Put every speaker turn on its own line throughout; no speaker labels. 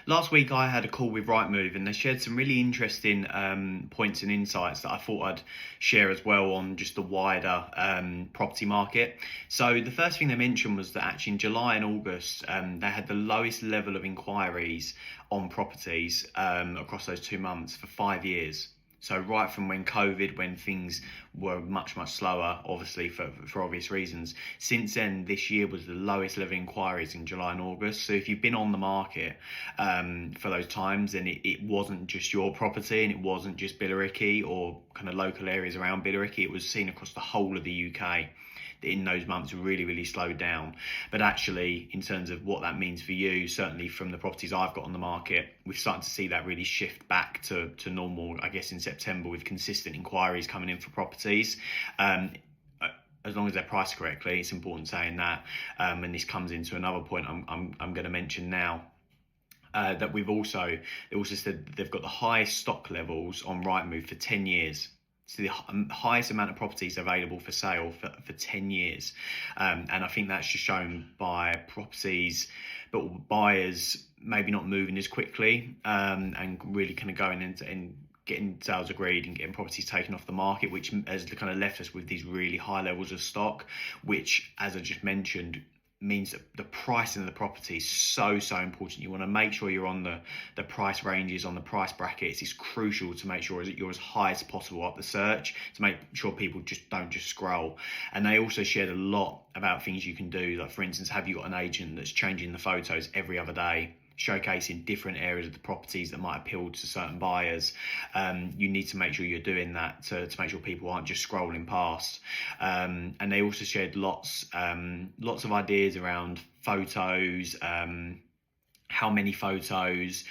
Last week I had a call with Rightmove and they shared some really interesting points and insights that I thought I'd share as well on just the wider property market. So the first thing they mentioned was that actually in July and August they had the lowest level of inquiries on properties across those 2 months for 5 years. So right from when COVID, when things were much, much slower, obviously for obvious reasons, since then, this year was the lowest level of inquiries in July and August. So if you've been on the market for those times, then it wasn't just your property and it wasn't just Billericay or kind of local areas around Billericay. It was seen across the whole of the UK in those months really slowed down. But actually, in terms of what that means for you, certainly from the properties I've got on the market, we've started to see that really shift back to normal, I guess, in September, with consistent inquiries coming in for properties. As long as they're priced correctly, it's important saying that. And this comes into another point I'm going to mention now. That they also said they've got the highest stock levels on Rightmove for 10 years. So the highest amount of properties available for sale for 10 years. And I think that's just shown by properties, but buyers maybe not moving as quickly and really kind of going into and getting sales agreed and getting properties taken off the market, which has kind of left us with these really high levels of stock, which, as I just mentioned, means that the pricing of the property is so important. You want to make sure you're on the price ranges, on the price brackets. It's crucial to make sure that you're as high as possible up the search to make sure people don't just scroll. And they also shared a lot about things you can do, like, for instance, have you got an agent that's changing the photos every other day, showcasing different areas of the properties that might appeal to certain buyers. You need to make sure you're doing that to make sure people aren't just scrolling past. And they also shared lots of ideas around photos, how many photos,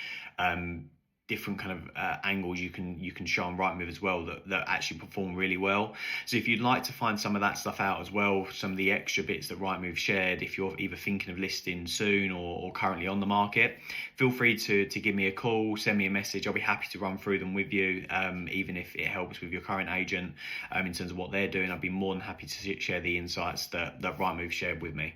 different kind of angles you can show on Rightmove as well that actually perform really well. So if you'd like to find some of that stuff out as well, some of the extra bits that Rightmove shared, if you're either thinking of listing soon or currently on the market, feel free to give me a call, send me a message. I'll be happy to run through them with you, even if it helps with your current agent in terms of what they're doing. I'd be more than happy to share the insights that Rightmove shared with me.